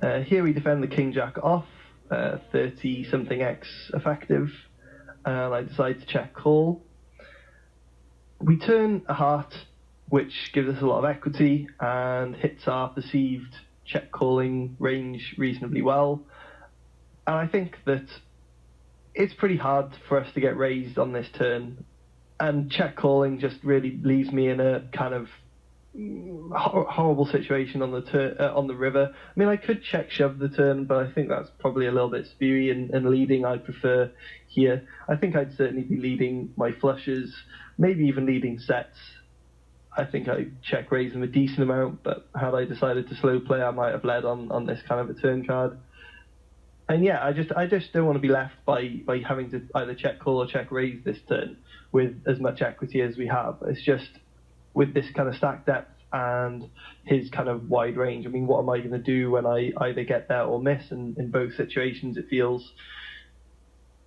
Here we defend the king jack off, 30 something X effective, and I decide to check call. We turn a heart, which gives us a lot of equity and hits our perceived check calling range reasonably well. And I think that it's pretty hard for us to get raised on this turn, and check calling just really leaves me in a kind of horrible situation on the river. I mean, I could check shove the turn, but I think that's probably a little bit spewy, and leading I prefer here. I think I'd certainly be leading my flushes, maybe even leading sets. I think I check raise them a decent amount, but had I decided to slow play, I might have led on this kind of a turn card. And yeah, I just don't want to be left by having to either check call or check raise this turn with as much equity as we have. It's just, with this kind of stack depth and his kind of wide range, I mean, what am I going to do when I either get there or miss? And in both situations, it feels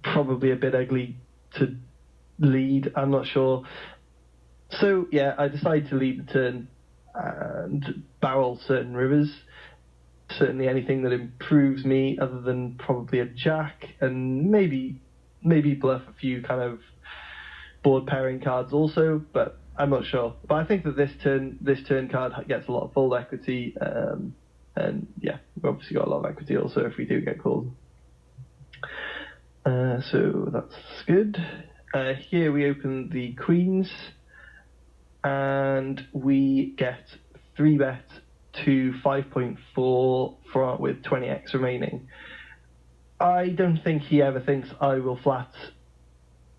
probably a bit ugly to lead. I'm not sure. So yeah, I decide to lead the turn and barrel certain rivers. Certainly anything that improves me, other than probably a jack, and maybe bluff a few kind of board pairing cards also, but I'm not sure. But I think that this turn card gets a lot of fold equity, and yeah, we've obviously got a lot of equity also if we do get called. So that's good. Here we open the queens, and we get 3-bet to 5.4 with 20x remaining. I don't think he ever thinks I will flat.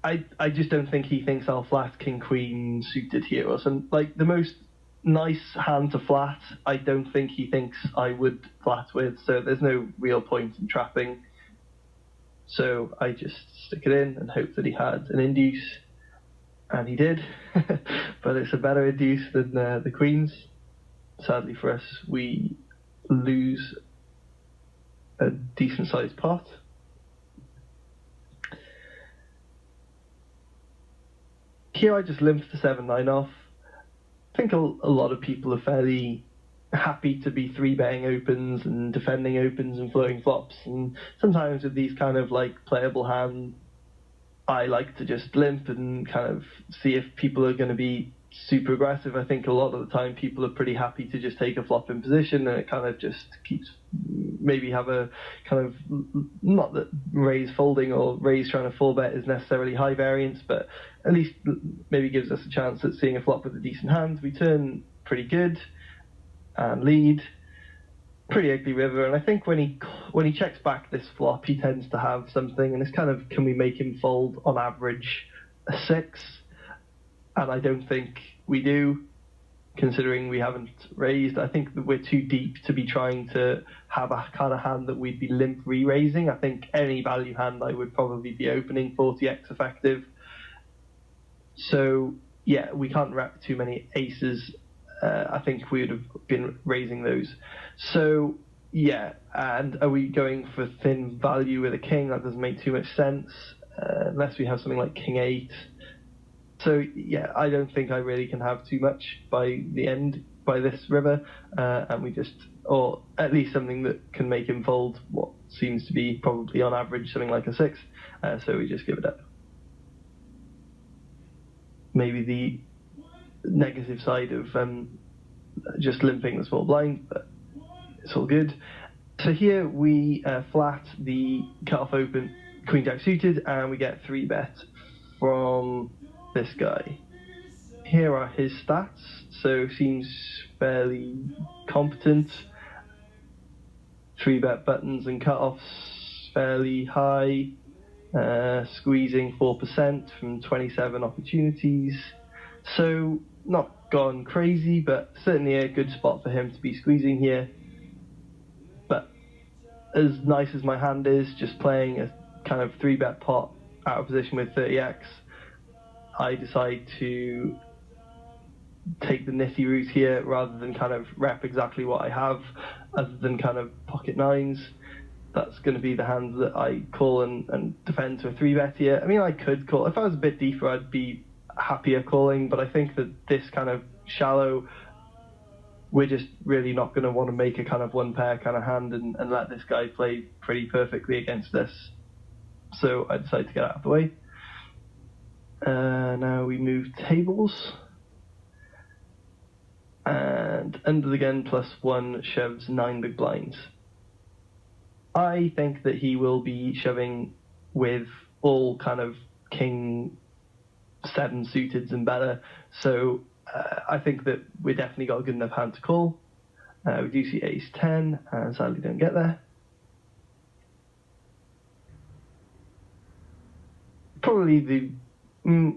I just don't think he thinks I'll flat king queen suited here or something. Like, the most nice hand to flat, I don't think he thinks I would flat with, so there's no real point in trapping. So I just stick it in and hope that he had an induce, and he did. But it's a better induce than the queens. Sadly for us, we lose a decent sized pot. Here I just limped the 7-9 off. I think a lot of people are fairly happy to be 3-betting opens and defending opens and floating flops, and sometimes with these kind of like playable hands, I like to just limp and kind of see if people are going to be super aggressive. I think a lot of the time people are pretty happy to just take a flop in position, and it kind of just keeps, maybe have a kind of, not that raise folding or raise trying to full bet is necessarily high variance, but at least maybe gives us a chance at seeing a flop with a decent hand. We turn pretty good and lead. Pretty ugly river, and I think when he checks back this flop, he tends to have something, and it's kind of, can we make him fold on average a 6? And I don't think we do, considering we haven't raised. I think that we're too deep to be trying to have a kind of hand that we'd be limp re-raising. I think any value hand I would probably be opening 40x effective. So yeah, we can't wrap too many aces. I think we would have been raising those. So yeah, and are we going for thin value with a king? That doesn't make too much sense, unless we have something like king 8. So yeah, I don't think I really can have too much by the end, by this river, and we just, or at least something that can make him fold what seems to be probably on average something like a 6, so we just give it up. Maybe the negative side of just limping the small blind, but it's all good. So here we flat the cutoff open queen jack suited, and we get 3-bet from this guy. Here are his stats, so seems fairly competent. 3-bet buttons and cutoffs fairly high, squeezing 4% from 27 opportunities. So not gone crazy, but certainly a good spot for him to be squeezing here. But as nice as my hand is, just playing a kind of 3-bet pot out of position with 30x, I decide to take the nitty route here rather than kind of rep exactly what I have, other than kind of pocket 9s. That's going to be the hand that I call and defend to a 3-bet here. I mean, I could call. If I was a bit deeper, I'd be happier calling, but I think that this kind of shallow we're just really not going to want to make a kind of one pair kind of hand and let this guy play pretty perfectly against us. So I decided to get out of the way. Now we move tables. And under the gun +1 shoves 9 big blinds. I think that he will be shoving with all kind of king 7 suited and better. So I think that we definitely got a good enough hand to call. We do see ace 10, and sadly don't get there.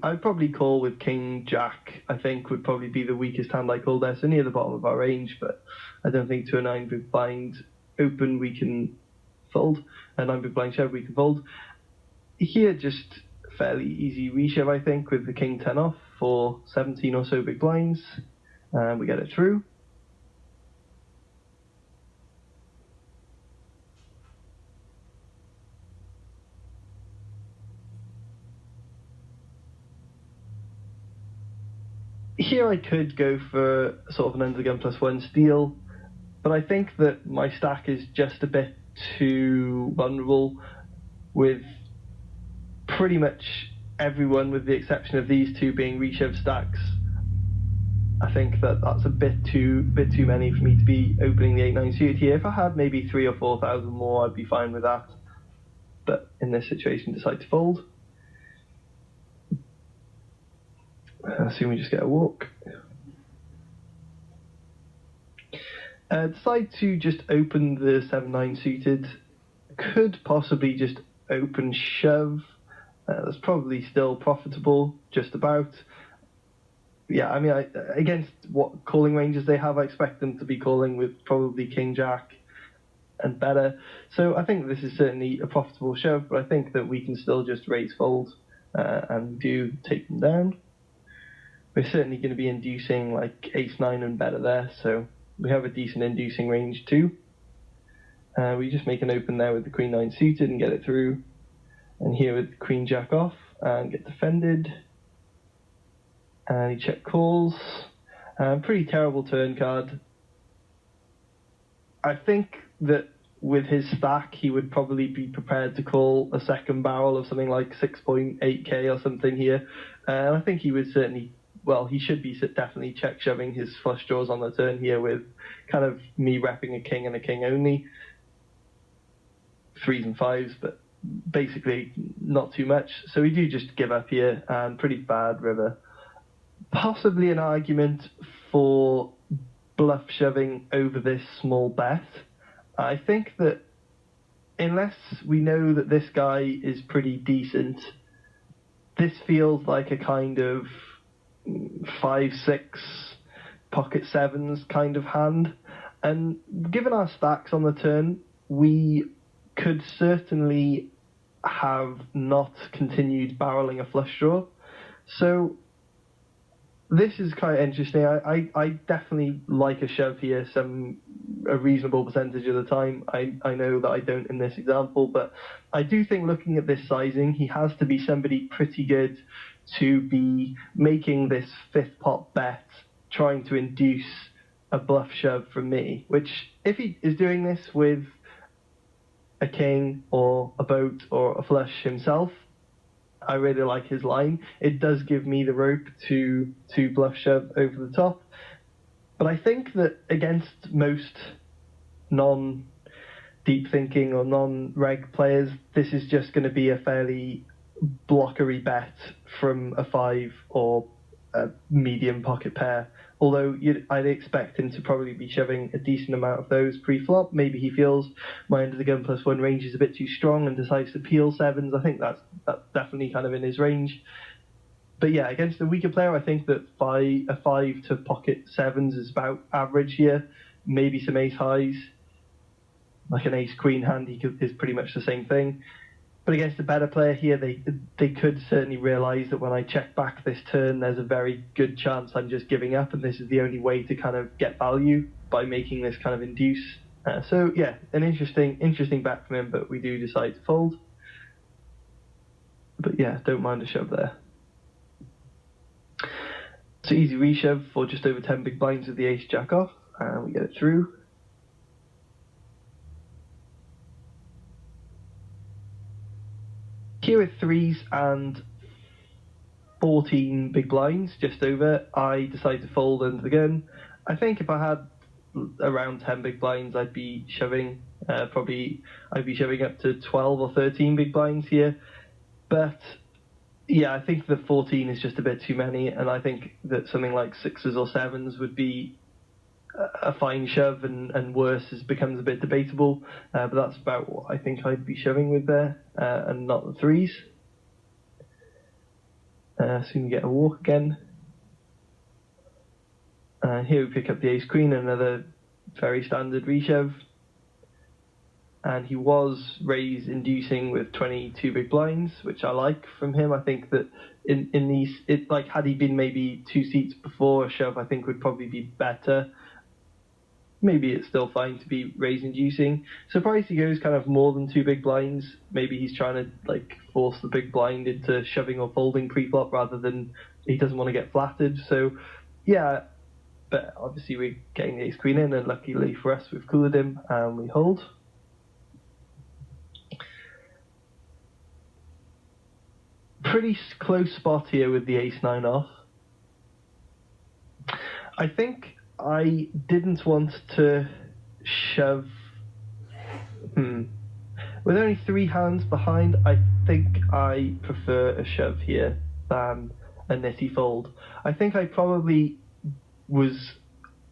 I'd probably call with king jack. I think would probably be the weakest hand I call there, so near the bottom of our range. But I don't think to a 9 big blind open we can fold. A 9 big blind shove we can fold. Here just fairly easy reshove, I think, with the king 10 off for 17 or so big blinds, and we get it through. Here I could go for sort of an under the gun +1 steal, but I think that my stack is just a bit too vulnerable with pretty much everyone, with the exception of these two being reshove stacks. I think that that's a bit too many for me to be opening the 8-9 suited here. If I had maybe 3,000 or 4,000 more, I'd be fine with that. But in this situation, decide to fold. I assume we just get a walk. Decide to just open the 7-9 suited. Could possibly just open shove. That's probably still profitable, just about. Yeah, I mean, against what calling ranges they have, I expect them to be calling with probably king jack and better. So I think this is certainly a profitable shove, but I think that we can still just raise fold and do take them down. We're certainly going to be inducing like ace 9 and better there, so we have a decent inducing range too. We just make an open there with the queen 9 suited and get it through. And here with queen jack off and get defended. And he check calls. Pretty terrible turn card. I think that with his stack, he would probably be prepared to call a second barrel of something like 6.8k or something here. And I think he would certainly, well, he should be definitely check shoving his flush draws on the turn here with kind of me repping a king and a king only. 3s and 5s, but basically not too much. So we do just give up here, and pretty bad river. Possibly an argument for bluff shoving over this small bet. I think that unless we know that this guy is pretty decent, this feels like a kind of 5-6 pocket 7s kind of hand. And given our stacks on the turn, we could certainly have not continued barreling a flush draw. So this is quite interesting. I definitely like a shove here a reasonable percentage of the time. I know that I don't in this example, but I do think looking at this sizing, he has to be somebody pretty good to be making this 5th pot bet, trying to induce a bluff shove from me, which if he is doing this with a king or a boat or a flush himself, I really like his line. It does give me the rope to bluff shove over the top. But I think that against most non-deep thinking or non-reg players, this is just going to be a fairly blockery bet from a 5 or a medium pocket pair. Although I'd expect him to probably be shoving a decent amount of those pre-flop. Maybe he feels my under the gun +1 range is a bit too strong and decides to peel 7s. I think that's definitely kind of in his range. But yeah, against a weaker player, I think that a 5 to pocket 7s is about average here. Maybe some ace highs, like an ace queen hand is pretty much the same thing. But against a better player here, they could certainly realise that when I check back this turn, there's a very good chance I'm just giving up, and this is the only way to kind of get value by making this kind of induce. So yeah, an interesting bet from him, but we do decide to fold. But yeah, don't mind a shove there. So easy reshove for just over 10 big blinds with the ace jack off, and we get it through. Here with threes and 14 big blinds, just over, I decide to fold under the gun. I think if I had around 10 big blinds, I'd be shoving. I'd be shoving up to 12 or 13 big blinds here. But yeah, I think the 14 is just a bit too many, and I think that something like sixes or sevens would be a fine shove, and worse becomes a bit debatable. But that's about what I think I'd be shoving with there, and not the threes. Soon we get a walk again. Here we pick up the ace queen, another very standard reshove. And he was raise inducing with 22 big blinds, which I like from him. I think that in these, had he been maybe 2 seats before a shove, I think would probably be better. Maybe it's still fine to be raise inducing. Surprised he goes kind of more than 2 big blinds. Maybe he's trying to force the big blind into shoving or folding pre-flop rather than he doesn't want to get flattered. So yeah, but obviously we're getting the ace queen in, and luckily for us we've cooled him and we hold. Pretty close spot here with the ace-9 off. I think I didn't want to shove. With only 3 hands behind, I think I prefer a shove here than a nitty fold. I think I probably was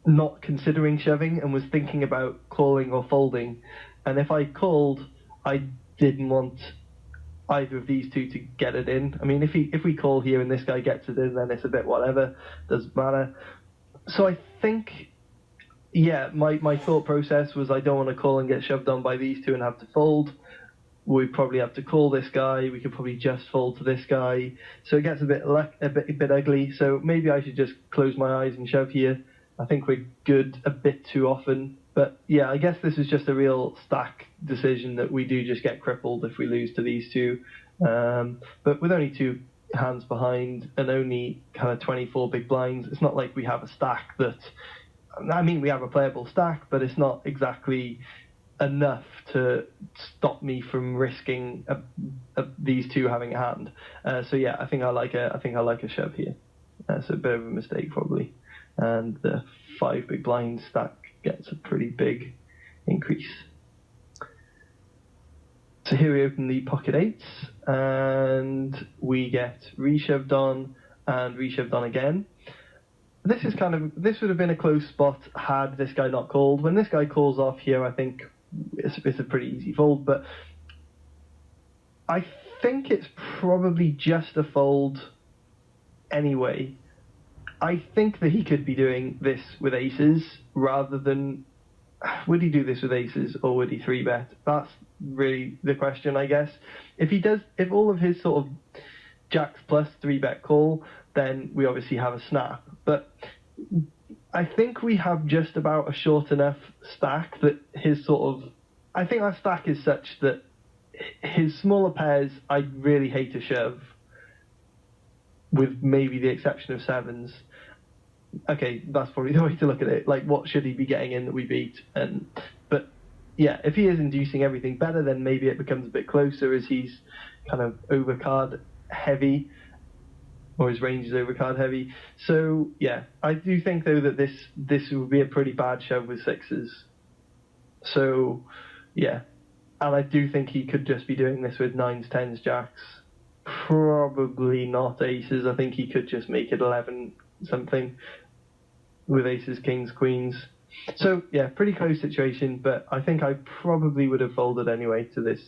not considering shoving and was thinking about calling or folding. And if I called, I didn't want either of these two to get it in. I mean, if we call here and this guy gets it in, then it's a bit whatever, doesn't matter. So I think, yeah, my thought process was I don't want to call and get shoved on by these two and have to fold. We probably have to call this guy. We could probably just fold to this guy. So it gets a bit ugly. So maybe I should just close my eyes and shove here. I think we're good a bit too often. But yeah, I guess this is just a real stack decision that we do just get crippled if we lose to these two. But with only 2 hands behind and only kind of 24 big blinds, it's not like we have a stack that... I mean, we have a playable stack, but it's not exactly enough to stop me from risking these two having a hand. So yeah, I think I like a shove here. That's a bit of a mistake probably. And the 5 big blind stack gets a pretty big increase. So here we open the pocket 8s, and we get reshoved on and reshoved on again. This would have been a close spot had this guy not called. When this guy calls off here, I think it's a pretty easy fold, but I think it's probably just a fold anyway. I think that he could be doing this with aces rather than... Would he do this with aces or would he 3-bet? That's really the question, I guess. If all of his sort of jacks plus 3-bet call, then we obviously have a snap. But I think we have just about a short enough stack that I think our stack is such that his smaller pairs, I really hate to shove, with maybe the exception of sevens. Okay, that's probably the way to look at it. What should he be getting in that we beat? But yeah, if he is inducing everything better, then maybe it becomes a bit closer as he's kind of overcard heavy, or his range is overcard heavy. So yeah, I do think though that this would be a pretty bad shove with sixes. So yeah, and I do think he could just be doing this with 9s, 10s, jacks. Probably not aces. I think he could just make it 11 something with aces, kings, queens. So yeah, pretty close situation, but I think I probably would have folded anyway to this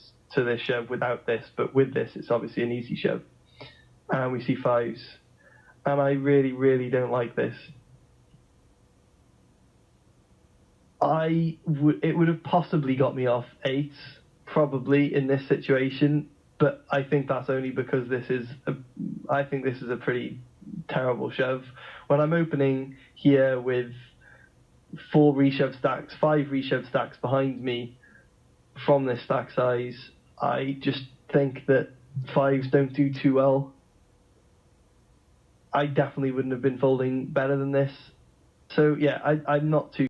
shove without this, but with this it's obviously an easy shove. And we see 5s. And I really, really don't like this. It would have possibly got me off 8s, probably, in this situation, but I think that's only because I think this is a pretty terrible shove. When I'm opening here with 4 reshove stacks, 5 reshove stacks behind me from this stack size, I just think that 5s don't do too well. I definitely wouldn't have been folding better than this. So yeah, I'm not too